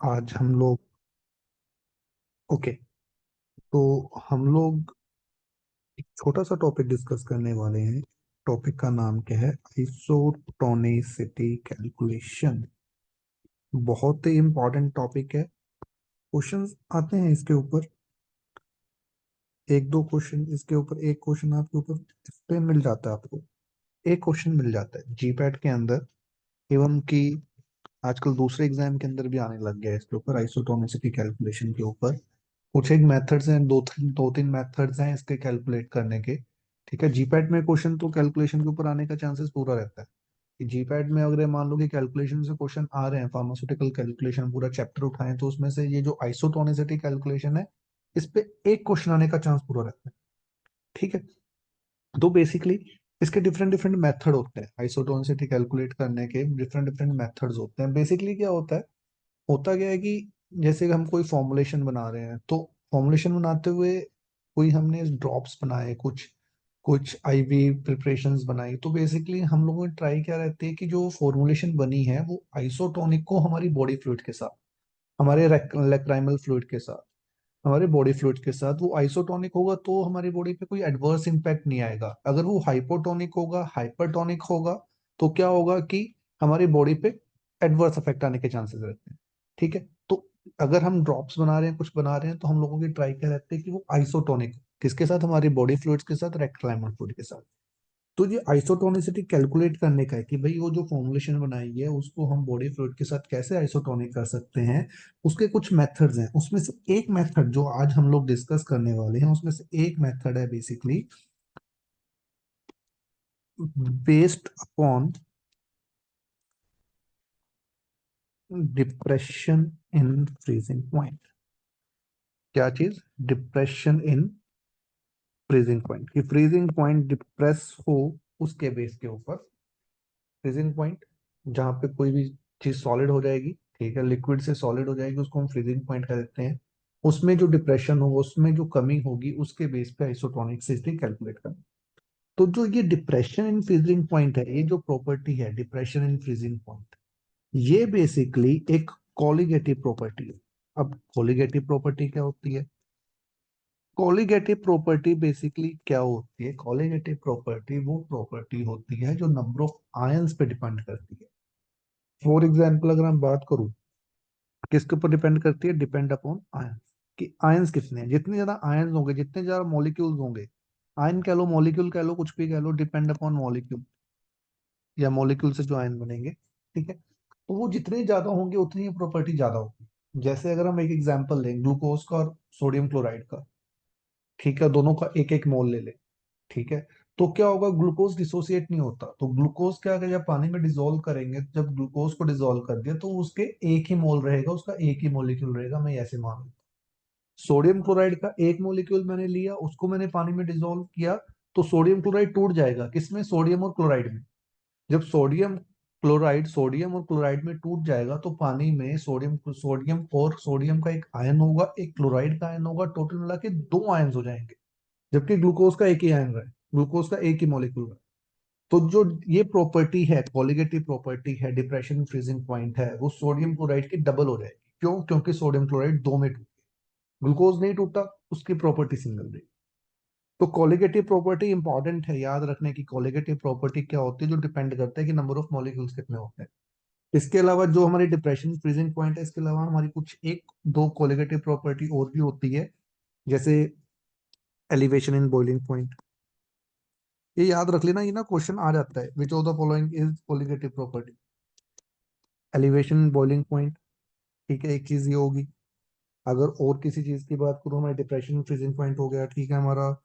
आज हम लोग ओके। तो हम लोग एक छोटा सा टॉपिक डिस्कस करने वाले हैं। टॉपिक का नाम क्या है? Isotonicity calculation. बहुत ही इंपॉर्टेंट टॉपिक है। क्वेश्चंस आते हैं इसके ऊपर, एक दो क्वेश्चन इसके ऊपर, एक क्वेश्चन आपके ऊपर इस पे मिल जाता है आपको। एक क्वेश्चन मिल जाता है जीपैट के अंदर, एवं कि आजकल दूसरे एग्जाम के अंदर भी आने लग गया है इसके ऊपर, आइसोटोनिसिटी कैलकुलेशन के ऊपर। कुछ एक मेथड्स हैं, दो तीन मेथड्स हैं इसके कैलकुलेट करने के। ठीक है, जीपैट में क्वेश्चन तो कैलकुलेशन के ऊपर आने का चांसेस पूरा रहता है कि जीपैट में अगर मान लो कि कैलकुलेशन से क्वेश्चन आ रहे हैं, फार्मास्यूटिकल कैलकुलेशन पूरा चैप्टर उठाएं, तो उसमें से ये जो आइसोटोनिसिटी कैलकुलेशन है, इस पे एक क्वेश्चन आने का चांस पूरा रहता है। ठीक है, तो बेसिकली इसके डिफरेंट डिफरेंट मेथड होते हैं, आइसोटोनिसिटी कैलकुलेट करने के डिफरेंट डिफरेंट मेथड्स होते हैं। बेसिकली क्या होता क्या है कि जैसे हम कोई फॉर्मुलेशन बना रहे हैं, तो फॉर्मुलेशन बनाते हुए कोई हमने ड्रॉप्स बनाए, कुछ कुछ आईवी प्रिपरेशंस बनाई, तो बेसिकली हम लोगों ने ट्राई क्या रहती है कि जो फॉर्मुलेशन बनी है वो आइसोटोनिक को हमारी बॉडी फ्लूइड के साथ, हमारे लेक्राइमल फ्लूइड के साथ, हमारे बॉडी फ्लूइड के साथ वो आइसोटोनिक होगा, तो हमारी बॉडी पे कोई एडवर्स इम्पैक्ट नहीं आएगा। अगर वो हाइपोटोनिक होगा, हाइपरटोनिक होगा, तो क्या होगा कि हमारी बॉडी पे एडवर्स इफेक्ट आने के चांसेस रहते हैं। ठीक है, तो अगर हम ड्रॉप्स बना रहे हैं, कुछ बना रहे हैं, तो हम लोगों की ट्राई क्या रहती है कि वो आइसोटोनिक, किसके साथ? हमारी बॉडी फ्लूइड्स के साथ, रेक्टाइमल फ्लूइड के साथ। तो ये आइसोटोनिसिटी कैलकुलेट करने का है कि भाई वो जो फॉर्मुलेशन बनाई है उसको हम बॉडी फ्लूइड के साथ कैसे आइसोटोनिक कर सकते हैं। उसके कुछ मेथड्स हैं, उसमें से एक मेथड जो आज हम लोग डिस्कस करने वाले हैं, उसमें से एक मेथड है basically based upon depression in freezing point. क्या चीज? डिप्रेशन इन फ्रीजिंग पॉइंट, कि फ्रीजिंग पॉइंट डिप्रेस हो उसके बेस के ऊपर। फ्रीजिंग पॉइंट जहाँ पे कोई भी चीज सॉलिड हो जाएगी, ठीक है, लिक्विड से सॉलिड हो जाएगी, उसको हम फ्रीजिंग पॉइंट कह देते हैं। उसमें जो डिप्रेशन होगा, उसमें जो कमी होगी, उसके बेस पे आइसोटोनिक सिटी कैलकुलेट करना। तो जो ये डिप्रेशन इन फ्रीजिंग पॉइंट है, ये जो प्रॉपर्टी है डिप्रेशन इन फ्रीजिंग पॉइंट, ये बेसिकली एक कॉलिगेटिव प्रॉपर्टी है। अब कॉलिगेटिव प्रॉपर्टी क्या होती है? कॉलिगेटिव प्रॉपर्टी बेसिकली क्या होती है? कॉलिगेटिव प्रॉपर्टी वो प्रॉपर्टी होती है जो नंबर ऑफ आयंस पे डिपेंड करती है। फॉर एग्जाम्पल अगर हम बात करूं, किसके ऊपर डिपेंड करती है? Depend upon ions. कि आयंस कितने हैं, जितने ज्यादा आयंस होंगे, जितने ज्यादा मॉलिक्यूल्स होंगे, आयन कह लो, मॉलिक्यूल कह लो, कुछ भी कह लो, डिपेंड अपॉन मॉलिक्यूल या मॉलिक्यूल से जो आयन बनेंगे। ठीक है, तो वो जितने ज्यादा होंगे उतनी प्रॉपर्टी ज्यादा होगी। जैसे अगर हम एक एग्जांपल लें ग्लूकोज का और सोडियम क्लोराइड का, ठीक है, दोनों का एक एक मोल ले ले। ठीक है, तो क्या होगा? ग्लूकोज डिसोसिएट नहीं होता, तो ग्लूकोज क्या अगर जब पानी में डिसॉल्व करेंगे, तो जब ग्लूकोज को डिसॉल्व कर दिया, तो उसके एक ही मोल रहेगा, उसका एक ही मॉलिक्यूल रहेगा, मैं ऐसे मान लूं। सोडियम क्लोराइड का एक मॉलिक्यूल मैंने लिया, उसको मैंने पानी में डिसॉल्व किया, तो सोडियम क्लोराइड टूट जाएगा, किसमें? सोडियम और क्लोराइड में। जब सोडियम और क्लोराइड में टूट जाएगा, तो पानी में सोडियम सोडियम और सोडियम का एक आयन होगा, एक क्लोराइड का आयन होगा, टोटल मिला के दो आयन हो जाएंगे। जबकि ग्लूकोज का एक ही आयन रहे, ग्लूकोज का एक ही मॉलिक्यूल रहे। तो जो ये प्रॉपर्टी है, कॉलिगेटिव प्रॉपर्टी है, डिप्रेशन फ्रीजिंग पॉइंट है, वो सोडियम क्लोराइड की डबल हो जाएगी। क्यों? क्योंकि सोडियम क्लोराइड दो में टूट, ग्लूकोज नहीं टूटा, उसकी प्रॉपर्टी सिंगल रही। तो कॉलिगेटिव प्रॉपर्टी इंपॉर्टेंट है, याद रखने की। कॉलिगेटिव प्रॉपर्टी क्या होती है? जो डिपेंड करता है कि नंबर ऑफ मॉलिक्यूल्स कितने होते हैं। इसके अलावा जो हमारी डिप्रेशन फ्रीजिंग पॉइंट है, इसके अलावा हमारी कुछ एक दो कॉलिगेटिव प्रॉपर्टी और भी होती है, जैसे एलिवेशन इन बॉइलिंग पॉइंट। ये याद रख लेना, ये ना क्वेश्चन आ जाता है, which of the following is colligative property? Elevation in boiling point. ठीक है, एक चीज ये होगी। अगर और किसी चीज की बात करूं, हमारे डिप्रेशन फ्रीजिंग पॉइंट हो गया, ठीक है, हमारा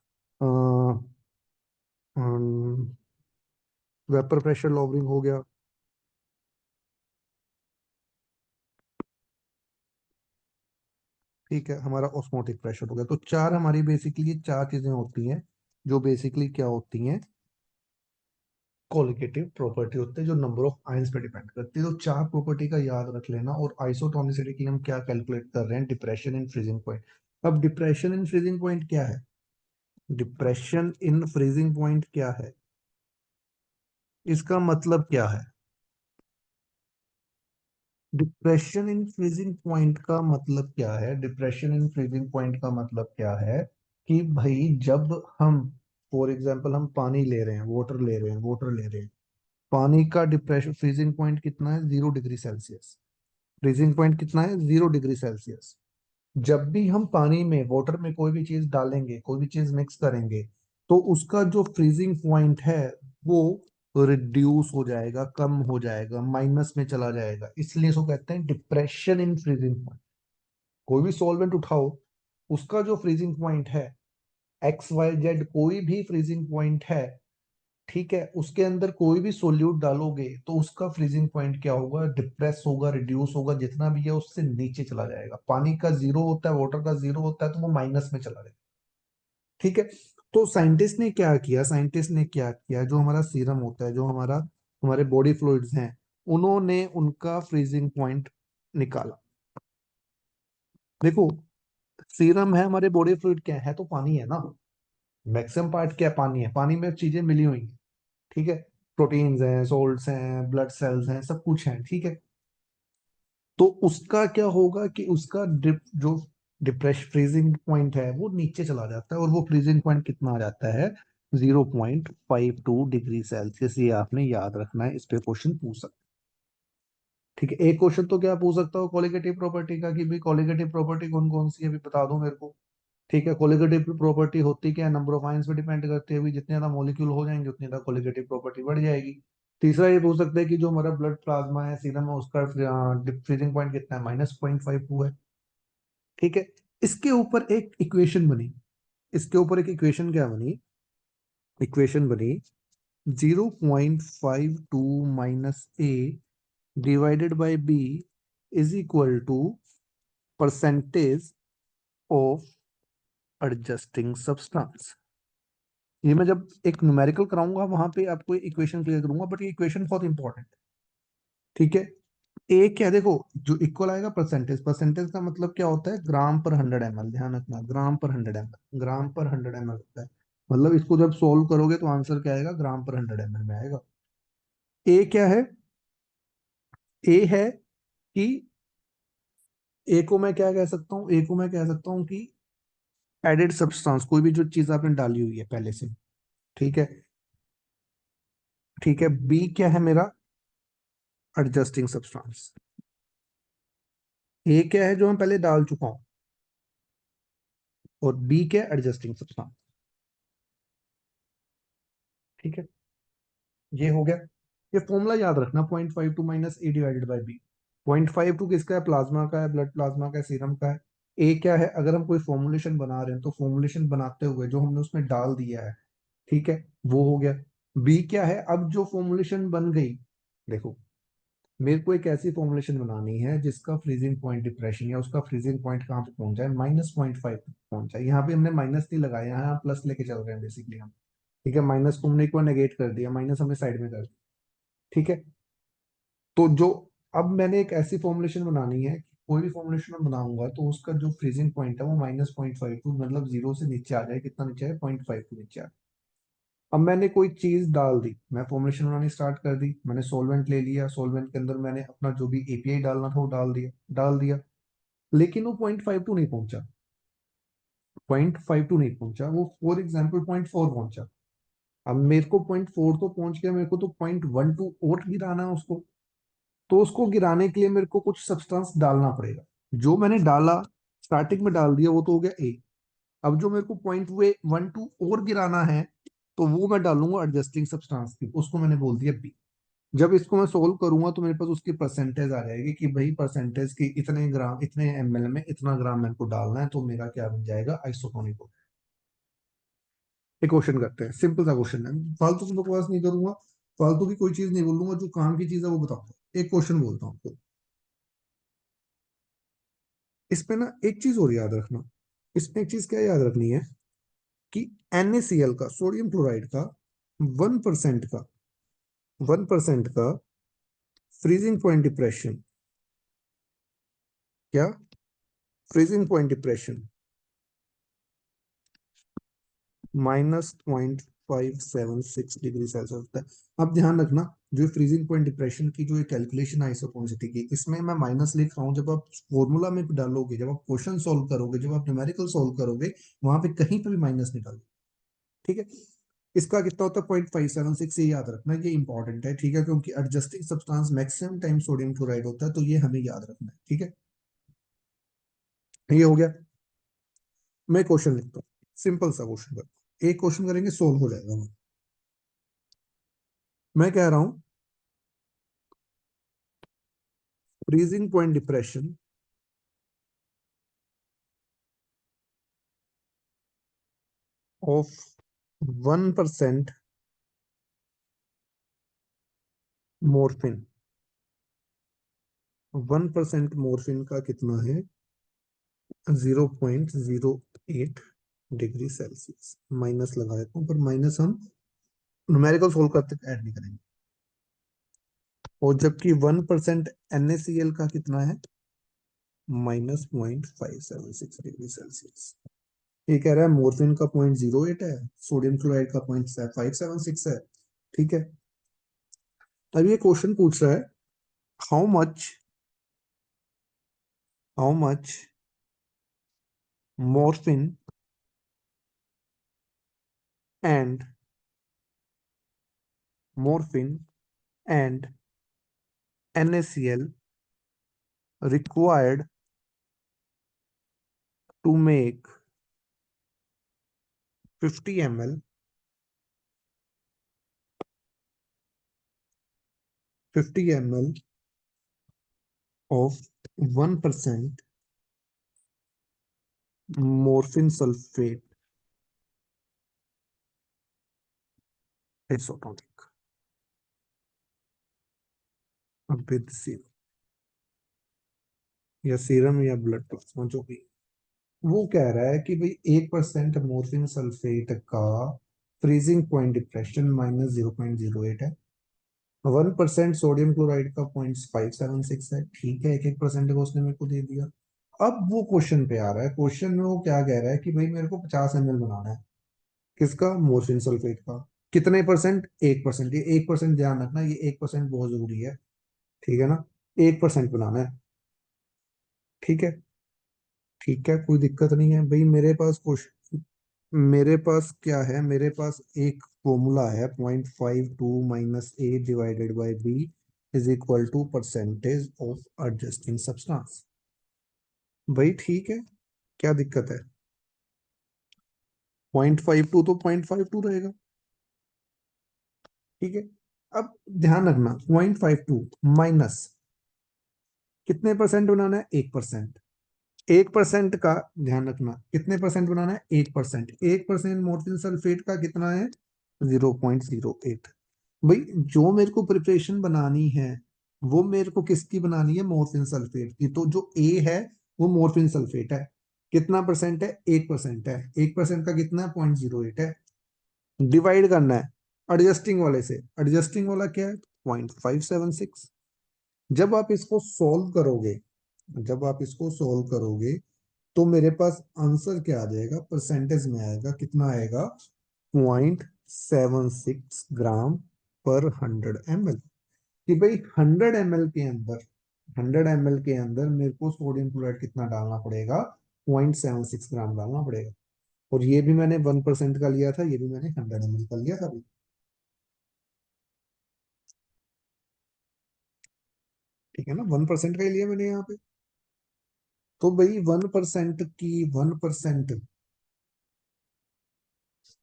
वेपर प्रेशर लॉवरिंग हो गया। ठीक है, हमारा ऑस्मोटिक प्रेशर हो गया। तो चार हमारी बेसिकली ये चार चीजें होती हैं, जो बेसिकली क्या होती हैं? कॉलिगेटिव प्रॉपर्टी होते हैं, जो नंबर ऑफ आयंस पे डिपेंड करती है। तो चार प्रॉपर्टी का याद रख लेना। और आइसोटोनिसिटी की हम क्या कैलकुलेट कर रहे हैं? Depression in freezing point. अब डिप्रेशन इन फ्रीजिंग पॉइंट क्या है? डिप्रेशन इन फ्रीजिंग पॉइंट क्या है? इसका मतलब क्या है? डिप्रेशन इन फ्रीजिंग पॉइंट का मतलब क्या है? डिप्रेशन इन फ्रीजिंग पॉइंट का मतलब क्या है कि भाई जब हम, फॉर एग्जांपल हम पानी ले रहे हैं, वाटर ले रहे हैं, पानी का डिप्रेशन फ्रीजिंग पॉइंट कितना है? 0 डिग्री सेल्सियस। फ्रीजिंग पॉइंट कितना है? 0 डिग्री सेल्सियस। जब भी हम पानी में, वाटर में कोई भी चीज डालेंगे, कोई भी चीज मिक्स करेंगे, तो उसका जो फ्रीजिंग पॉइंट है वो रिड्यूस हो जाएगा, कम हो जाएगा, माइनस में चला जाएगा। इसलिए इसको कहते हैं डिप्रेशन इन फ्रीजिंग पॉइंट। कोई भी सॉल्वेंट उठाओ, उसका जो फ्रीजिंग पॉइंट है, एक्स वाई जेड कोई भी फ्रीजिंग पॉइंट है, ठीक है, उसके अंदर कोई भी सोल्यूट डालोगे तो उसका फ्रीजिंग पॉइंट क्या होगा? डिप्रेस होगा, रिड्यूस होगा, जितना भी है उससे नीचे चला जाएगा। पानी का 0 होता है, वाटर का 0 होता है, तो वो माइनस में चला जाएगा। ठीक है। तो साइंटिस्ट ने क्या किया, जो हमारा सीरम होता है, जो हमारे बॉडी फ्लूइड्स हैं, उन्होंने उनका फ्रीजिंग पॉइंट निकाला। देखो, सीरम है, हमारे बॉडी फ्लूइड क्या है? तो पानी है ना। मैक्सिमम पार्ट क्या है? पानी है। पानी में चीजें मिली हुई हैं, ठीक है, प्रोटीन्स हैं, सोल्ट्स हैं, ब्लड सेल्स हैं, सब कुछ है, ठीक है। तो उसका क्या होगा कि उसका जो डिप्रेशन फ्रीजिंग पॉइंट है वो नीचे चला जाता है, और वो फ्रीजिंग पॉइंट कितना आ जाता है? 0.52 डिग्री सेल्सियस। ये आपने याद रखना है, इस पे क्वेश्चन पूछ सकते हैं। ठीक है, एक क्वेश्चन तो क्या पूछ सकता हो कोलिगेटिव प्रॉपर्टी का, कि भाई कोलिगेटिव प्रॉपर्टी कौन कौन सी है, अभी बता दो मेरे को। ठीक है, कोलिगेटिव प्रॉपर्टी होती क्या है? नंबर ऑफ आयंस पे डिपेंड करती है, अभी जितने ज्यादा मॉलिक्यूल हो जाएंगे उतनी ज्यादा कोलिगेटिव प्रॉपर्टी बढ़ जाएगी। तीसरा ये पूछ सकते हैं कि जो हमारा ब्लड प्लाज्मा है, सीरम है, उसका फ्रीजिंग पॉइंट कितना है? -0.52 है। ठीक है। इसके ऊपर एक इक्वेशन बनी। इसके ऊपर एक इक्वेशन क्या बनी? इक्वेशन बनी 0.52 - a divided by b is equal to percentage of adjusting substance. ये मैं जब एक न्यूमेरिकल कराऊंगा वहां पे आपको इक्वेशन क्लियर करूंगा, बट ये इक्वेशन बहुत इंपॉर्टेंट है। ठीक है। ए क्या है? देखो, जो इक्वल आएगा परसेंटेज, परसेंटेज का मतलब क्या होता है? ग्राम पर 100 ml। ध्यान रखना, ग्राम पर 100 ml, ग्राम पर 100 ml होता है। मतलब इसको जब सोल्व करोगे तो आंसर क्या आएगा? ग्राम पर 100 ml में आएगा। ए क्या है? ए है कि, ए को मैं क्या कह सकता हूँ? ए को मैं कह सकता हूँ कि एडेड सब्सटेंस, कोई भी जो चीज आपने डाली हुई है पहले से। ठीक है। ठीक है। बी क्या है मेरा? Adjusting substance. ए क्या है? जो मैं पहले डाल चुका हूं। और बी क्या? Adjusting substance. ठीक है, ये हो गया। ये फॉर्मूला याद रखना, 0.52 - a/b। 0.52 किसका है? प्लाज्मा का है, ब्लड प्लाज्मा का है, सीरम का है। ए क्या है? अगर हम कोई फॉर्मुलेशन बना रहे हैं तो फॉर्मुलेशन बनाते हुए जो हमने उसमें डाल दिया है, ठीक है, वो हो गया। बी क्या है? अब जो फॉर्मुलेशन बन गई, देखो, मेरे को एक ऐसी फॉर्मुलेशन बनानी है जिसका फ्रीजिंग पॉइंट डिप्रेशन, या उसका फ्रीजिंग पॉइंट कहाँ पे पहुंच जाए? -0.5 पहुंच जाए। यहाँ पे हमने माइनस नहीं लगाया, यहाँ प्लस लेके चल रहे हैं बेसिकली हम। ठीक है, माइनस को हमने एक बार नेगेट कर दिया, माइनस हमने साइड में कर दिया। ठीक है। तो जो, अब मैंने एक ऐसी फॉर्मुलेशन बनानी है कि कोई भी फॉर्मुलेशन मैं बनाऊंगा तो उसका जो फ्रीजिंग पॉइंट है वो -0.52, मतलब 0 से नीचे आ जाए। कितना नीचे आए? 0.5 के नीचे आ। अब मैंने कोई चीज डाल दी, मैं फॉर्मुलेशन बनानी स्टार्ट कर दी, मैंने सॉल्वेंट ले लिया, सॉल्वेंट के अंदर मैंने अपना जो भी एपीआई डालना था वो डाल दिया। लेकिन वो 0.52 नहीं पहुंचा। 0.52 नहीं पहुंचा, वो फॉर एग्जाम्पल 0.4 पहुंचा। अब मेरे को 0.4 तो पहुंच गया, मेरे को तो 0.12 और गिराना है उसको। तो उसको गिराने के लिए मेरे को कुछ सब्सटेंस डालना पड़ेगा। जो मैंने डाला, स्टार्टिंग में डाल दिया, वो तो हो गया ए। अब जो मेरे को 0.12 और गिराना है, तो वो मैं डालूंगा एडजस्टिंग सब्सटेंस की, उसको मैंने बोल दिया बी। जब इसको मैं सोल्व करूंगा तो मेरे पास उसकी परसेंटेज आ जाएगी कि भाई परसेंटेज की इतने ग्राम, इतने एमएल में इतना ग्राम मेरे को डालना है, तो मेरा क्या बन जाएगा? आइसोटोनिक। एक क्वेश्चन करते हैं, सिंपल सा क्वेश्चन है, फालतू की बकवास नहीं करूंगा, फालतू की कोई चीज नहीं बोलूंगा, जो काम की चीज है वो बताऊंगा। एक क्वेश्चन बोलता हूँ आपको। इसमें ना एक चीज और याद रखना। इसमें एक चीज क्या याद रखनी है कि NaCl का, सोडियम क्लोराइड का 1% का, 1% का फ्रीजिंग पॉइंट डिप्रेशन, क्या? Freezing point depression -0.52 0.576 degree Celsius होता है। अब ध्यान रखना, जो फ्रीजिंग पॉइंट डिप्रेशन की जो कैलकुलेशन आइसोटोनिसिटी की, इसमें मैं माइनस लिख रहा हूँ। जब आप फॉर्मूला में डालोगे, जब आप क्वेश्चन सॉल्व करोगे, जब आप न्यूमेरिकल सॉल्व करोगे, वहां पे कहीं पे भी माइनस निकालो, ठीक है। इसका कितना होता है 0.576, ये याद रखना, ये इंपॉर्टेंट है, ठीक है, क्योंकि adjusting substance maximum time sodium chloride होता है, तो ये हमें याद रखना है, ठीक है। ये हो गया। मैं क्वेश्चन लिखता हूँ, सिंपल सा क्वेश्चन करता हूँ, एक क्वेश्चन करेंगे, सोल्व हो जाएगा। मैं कह रहा हूं freezing point depression of 1% morphine, 1% morphine का कितना है, 0.08 डिग्री सेल्सियस। माइनस लगा देता हूँ, पर माइनस हम न्यूमेरिकल सोल्व करते ऐड नहीं करेंगे। और जबकि 1% NaCl का कितना है, -0.576 डिग्री सेल्सियस। ये कह रहा है मोर्फिन का 0.08 है, सोडियम क्लोराइड का 0.576 है, ठीक है। अब ये क्वेश्चन पूछ रहा है, how much morphine and NaCl required to make 50 ml 50 ml of 1% morphine sulfate isotonic with serum, या सीरम या ब्लड प्लाज्मा, जो भी। वो कह रहा है कि भाई 1% मोर्फिन सल्फेट का फ्रीजिंग पॉइंट डिप्रेशन -0.08 है, 1% सोडियम क्लोराइड का 0.576 है, ठीक है, 1% को उसने मेरे को दे दिया। अब वो क्वेश्चन पे आ रहा है, क्वेश्चन में वो क्या कह रहा है कि भाई मेरे को 50 ml बनाना है, किसका, मोर्फिन सल्फेट का। कितने परसेंट, 1%। ये 1% ध्यान रखना, ये 1% बहुत जरूरी है, ठीक है ना। 1% बनाना है, ठीक है। ठीक है, कोई दिक्कत नहीं है भाई। मेरे पास क्या है, मेरे पास एक फॉर्मूला है, 0.52 - A/B is equal to percentage of adjusting substance. भाई ठीक है, क्या दिक्कत है, 0.52 तो 0.52 रहेगा, ठीक है। अब ध्यान रखना, 0.52 माइनस कितने परसेंट बनाना है, 1%। 1% का ध्यान रखना, कितने परसेंट बनाना है, 1%। 1% मोर्फिन सल्फेट का कितना है, 0.08। भाई जो मेरे को प्रिपरेशन बनानी है, वो मेरे को किसकी बनानी है, मोर्फिन सल्फेट की। तो जो ए है वो मोर्फिन सल्फेट है, कितना परसेंट है, 1% है, 1% का कितना है, 0.08 है। डिवाइड करना है एडजस्टिंग वाले से, एडजस्टिंग वाला क्या है, 0.576। जब आप इसको सॉल्व करोगे, जब आप इसको सॉल्व करोगे, तो मेरे पास आंसर क्या आ जाएगा, परसेंटेज में आएगा, कितना आएगा, 0.76 ग्राम पर 100 ml। कि भाई 100 ml के अंदर, 100 ml के अंदर मेरे को सोडियम क्लोराइड कितना डालना पड़ेगा, 0.76 ग्राम डालना पड़ेगा। और ये भी मैंने 1% का लिया था, ये भी मैंने 100 ml का लिया था अभी, ठीक है ना, 1% का ही लिया मैंने यहाँ पे। तो भाई 1% की 1%,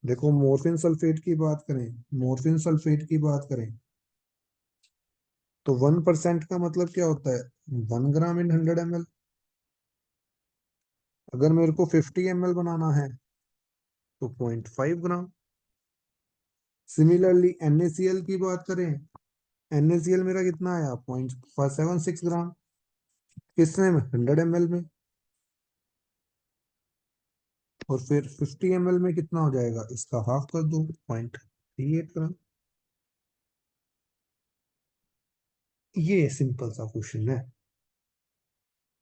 देखो मोर्फिन सल्फेट की बात करें, मोर्फिन सल्फेट की बात करें, तो 1% का मतलब क्या होता है, 1 ग्राम इन 100 ml। अगर मेरे को 50 ml बनाना है तो 0.5 ग्राम। सिमिलरली NaCl की बात करें, NaCl मेरा कितना आया, 0.76 ग्राम, किसने में, 100 ml में। और फिर 50 ml में कितना हो जाएगा, इसका हाफ कर दो, 0.38 ग्राम। ये सिंपल सा क्वेश्चन है।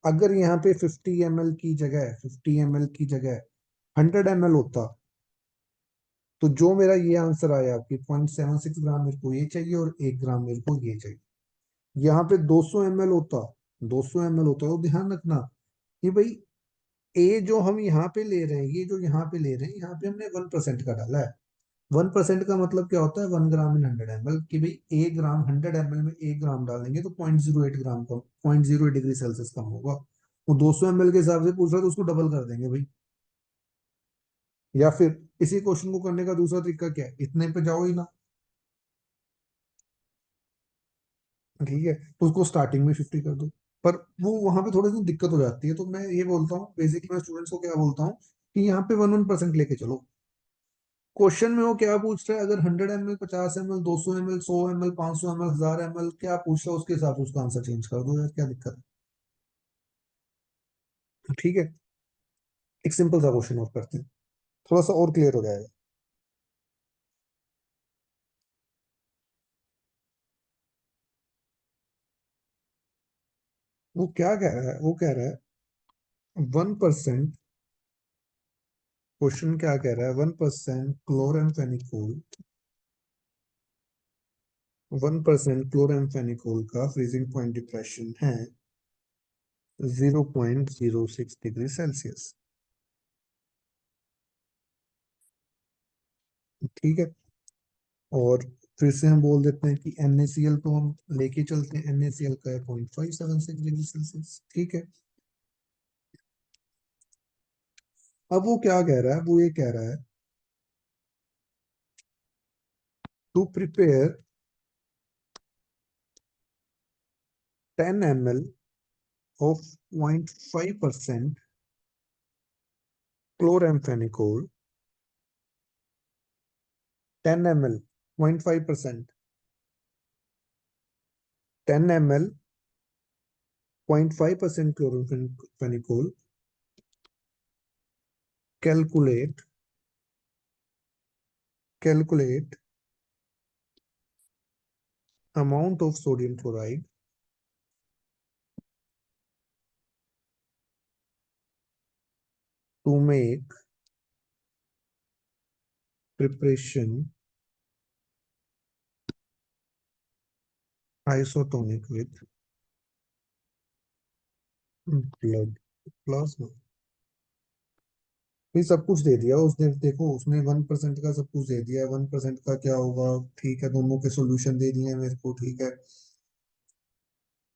अगर यहाँ पे 50 ml की जगह 100 ml होता, तो जो मेरा ये आंसर आया आपकी 0.76 ग्राम मेरे को ये चाहिए और 1 ग्राम मेरे को ये चाहिए। यहाँ पे 200 ml होता, 200 ml होता तो ध्यान रखना कि भाई ए जो हम यहाँ पे ले रहे हैं, ये जो यहाँ पे ले रहे हैं, यहाँ पे हमने 1% का डाला है। 1% का मतलब क्या होता है, 1 ग्राम इन 100 ml, कि भाई 1 ग्राम 100 ml में 1 ग्राम डालेंगे तो 0.08 ग्राम कम, 0.08 डिग्री सेल्सियस कम होगा। वो 200 ml के हिसाब से पूछ रहा है तो उसको डबल कर देंगे भाई। या फिर इसी क्वेश्चन को करने का दूसरा तरीका क्या है, इतने पे जाओ ही ना, ठीक है, तो उसको स्टार्टिंग में 50 कर दो। पर वो वहां पे थोड़ी सी दिक्कत हो जाती है, तो मैं ये बोलता हूँ बेसिकली, मैं स्टूडेंट्स को क्या बोलता हूँ कि यहाँ पे 1% लेके चलो। क्वेश्चन में वो क्या पूछ रहा है, अगर 100 ml, 50 ml, 200 ml, 100 ml, 500 ml, 1000 ml क्या पूछ रहा है, उसके हिसाब से उसका आंसर चेंज कर दो यार, क्या दिक्कत है। ठीक है, एक सिंपल सा क्वेश्चन और करते हैं, थोड़ा सा और क्लियर हो जाएगा। वो क्या कह रहा है, वो कह रहा है 1%, क्वेश्चन क्या कह रहा है, 1% क्लोरेम्फेनिकोल, 1% क्लोरेम्फेनिकोल का फ्रीजिंग पॉइंट डिप्रेशन है 0.06 डिग्री सेल्सियस। ठीक है, और फिर से हम बोल देते हैं कि NaCl तो हम लेके चलते हैं, NaCl का है 0.576 डिग्री सेल्सियस। ठीक है, अब वो क्या कह रहा है, वो ये कह रहा है to prepare 10 ml of 0.5% chloramphenicol, 10 ml 0.5%, 10 ml 0.5% chloramphenicol, calculate calculate amount of sodium chloride to make preparation isotonic with blood plasma। ये सब कुछ दे दिया उसने, देखो उसने 1% का सब कुछ दे दिया है, 1% का क्या होगा, ठीक है, दोनों के सॉल्यूशन दे दिए हैं मेरे को, ठीक है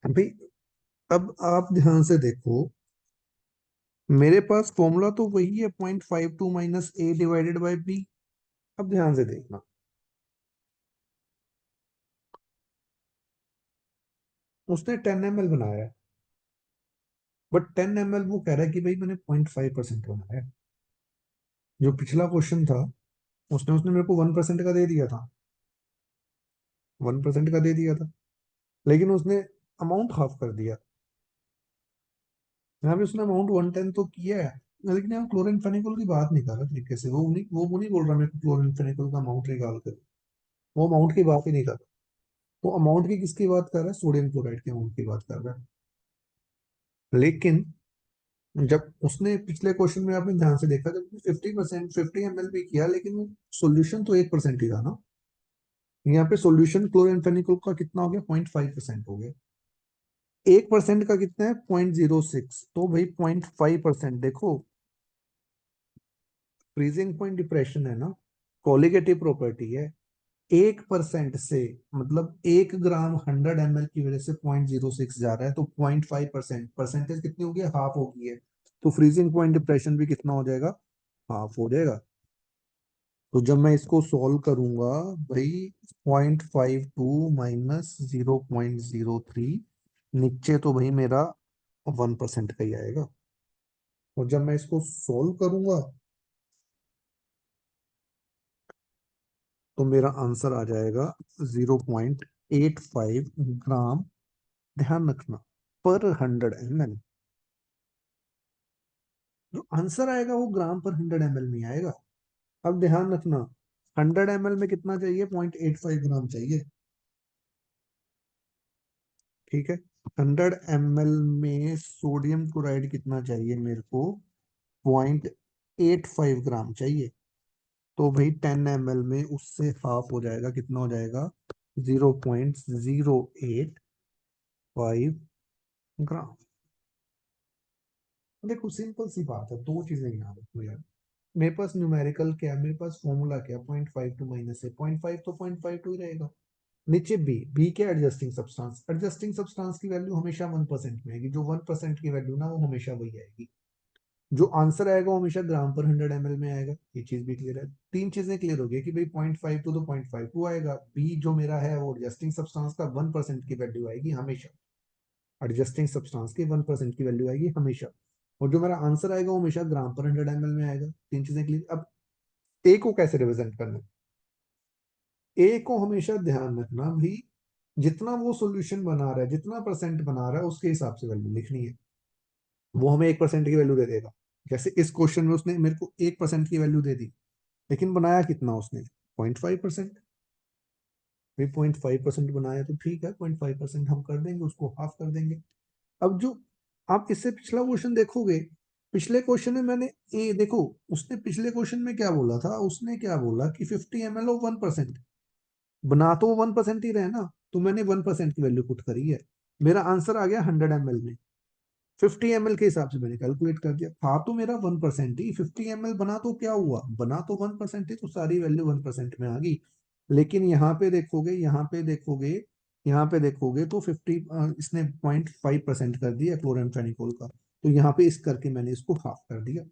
भाई। अब आप ध्यान से देखो, मेरे पास फॉर्मूला तो वही है, 0.52 minus A divided by B. अब ध्यान से देखना, उसने 10 ml बनाया है, बट 10 ml वो कह रहा है कि भाई मैंने 0.5% बनाया है। जो पिछला क्वेश्चन था, उसने उसने मेरे को 1% का दे दिया था, 1% का दे दिया था, लेकिन उसने अमाउंट हाफ कर दिया। यहाँ पे उसने अमाउंट 110 तो किया है, लेकिन यहाँ क्लोरेनफेनिकोल की बात नहीं कर रहा तरीके से, वो नहीं बोल रहा मेरे को क्लोरेनफेनिकोल का अमाउंट निकाल कर, वो अमाउंट की बात ही नहीं कर रहा। वो अमाउंट की किसकी बात कर रहा है, सोडियम क्लोराइड के अमाउंट की बात कर रहा है। लेकिन जब उसने पिछले क्वेश्चन में आपने ध्यान से देखा, जब 50%, 50 ml भी किया, लेकिन सोल्यूशन तो 1% ही था ना। यहाँ पे सोल्यूशन क्लोरेनफेनिकोल का कितना हो गया, 0.5% हो गया। 1% का कितना है, 0.06, तो भाई 0.5%, देखो फ्रीजिंग पॉइंट डिप्रेशन है ना, कोलिगेटिव प्रॉपर्टी है। 1% से, मतलब 1 ग्राम 100 ml की वजह से 0.06 जा रहा है, तो 0.5%, परसेंटेज कितनी होगी, हाफ हो गई है। तो फ्रीजिंग पॉइंट डिप्रेशन भी कितना हो जाएगा, हाफ हो जाएगा। तो जब मैं इसको सॉल्व करूंगा भाई, 0.52 माइनस 0.03, नीचे तो भाई मेरा 1% का ही आएगा। और जब मैं इसको सॉल्व करूंगा तो मेरा आंसर आ जाएगा 0.85 ग्राम, ध्यान रखना, पर 100 ml। जो आंसर आएगा वो ग्राम पर 100 ml में आएगा। अब ध्यान रखना, 100 ml में कितना चाहिए, 0.85 ग्राम चाहिए। ठीक है, 100 ml में सोडियम क्लोराइड कितना चाहिए मेरे को, 0.85 ग्राम चाहिए। तो भाई 10 ml में उससे हाफ हो जाएगा, कितना हो जाएगा 0.085 ग्राम। देखो सिंपल सी बात है, दो चीजें याद रखो यार। मेरे पास न्यूमेरिकल क्या है, मेरे पास फॉर्मूला क्या, 0.52 माइनस है 0.5, तो 0.52 ही रहेगा। नीचे बी क्या, एडजस्टिंग सब्सटेंस। एडजस्टिंग सब्सटेंस की वैल्यू हमेशा 1% में आएगी, जो 1% की वैल्यू ना, वो हमेशा वही आएगी। जो आंसर आएगा वो हमेशा ग्राम पर 100 ml में आएगा। ये चीज भी क्लियर है, तीन चीजें क्लियर हो गई कि भाई 0.52 तो 0.52 आएगा। बी जो मेरा है वो एडजस्टिंग सब्सटेंस का 1% की वैल्यू आएगी हमेशा। एडजस्टिंग सब्सटेंस की 1% की वैल्यू आएगी हमेशा। और जो मेरा आंसर आएगा वो हमेशा ग्राम पर 100 ml में आएगा। तीन चीजें क्लियर। अब ए को कैसे रिप्रेजेंट करना है, ए को हमेशा ध्यान रखना भाई, जितना वो सॉल्यूशन बना रहा है, जितना परसेंट बना रहा है, उसके हिसाब से वैल्यू लिखनी है। वो हमें 1% की वैल्यू दे देगा। जैसे इस क्वेश्चन में उसने मेरे को 1% की वैल्यू दे दी, लेकिन बनाया कितना उसने, 0.5%। भाई 0.5% बनाया तो ठीक है, 0.5% हम कर देंगे, उसको हाफ कर देंगे। अब जो आप इससे पिछला क्वेश्चन देखोगे, पिछले क्वेश्चन में मैंने ए देखो, उसने पिछले क्वेश्चन में क्या बोला था, उसने क्या बोला कि 50 ml ऑफ 1%। बना तो वो 1% ही रहे ना, तो मैंने 1% की वैल्यू पुट करी है। मेरा आंसर आ गया 100 ml में। 50 ml के हिसाब से मैंने कैलकुलेट कर दिया, था तो मेरा 1% ही। 50 ml बना तो क्या हुआ, बना तो 1% ही, तो सारी वैल्यू 1% में आ गई। लेकिन यहाँ पे देखोगे, यहाँ पे देखोगे, यहाँ पे देखोगे तो 50 इसने 0.5% कर दिया क्लोरामफेनिकोल का, तो यहाँ पे इस करके मैंने इसको हाफ कर दिया।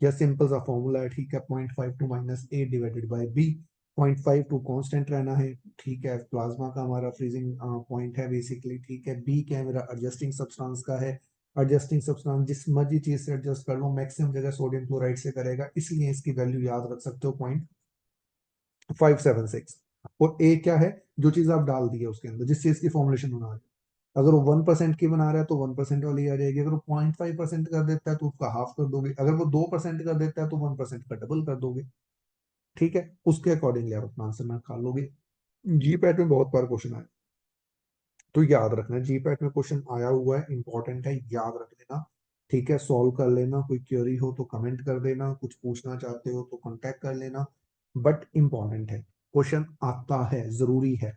यह सिंपल सा फॉर्मूला है, ठीक है। 0.52 minus A divided by B. 0.52 constant रहना है, ठीक है। प्लाज्मा का हमारा फ्रीजिंग पॉइंट है बेसिकली, ठीक है। बी क्या है, मेरा एडजस्टिंग सब्सटेंस का है। एडजस्टिंग सब्सटेंस जिस मर्जी चीज से एडजस्ट कर लो, मैक्सिमम जगह सोडियम क्लोराइड से करेगा, इसलिए इसकी वैल्यू याद रख सकते हो 0.576। और ए क्या है, जो चीज आप डाल दी है उसके अंदर, जिस चीज की फॉर्मुलेशन बना रहे हैं। अगर वो 1% की बना रहा है तो 1% वाली आ जाएगी। अगर वो 0.5% कर देता है तो उसका हाफ कर दोगे। अगर वो 2% कर देता है तो 1% का डबल कर दोगे, ठीक है। उसके अकॉर्डिंगली आप अपना आंसर निकाल लोगे। जी पैट में बहुत बार क्वेश्चन आया, तो याद रखना, जी पैट में क्वेश्चन आया हुआ है, इंपॉर्टेंट है, याद रख लेना, ठीक है। सॉल्व कर लेना, कोई क्वेरी हो तो कमेंट कर देना, कुछ पूछना चाहते हो तो कांटेक्ट कर लेना। बट इंपॉर्टेंट है, क्वेश्चन आता है, जरूरी है,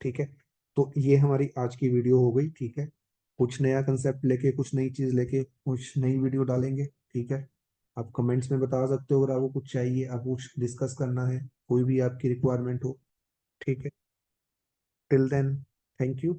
ठीक है। तो ये हमारी आज की वीडियो हो गई, ठीक है। कुछ नया कंसेप्ट लेके, कुछ नई चीज लेके, कुछ नई वीडियो डालेंगे, ठीक है। आप कमेंट्स में बता सकते हो अगर आपको कुछ चाहिए, आपको कुछ डिस्कस करना है, कोई भी आपकी रिक्वायरमेंट हो, ठीक है। Till then, thank you.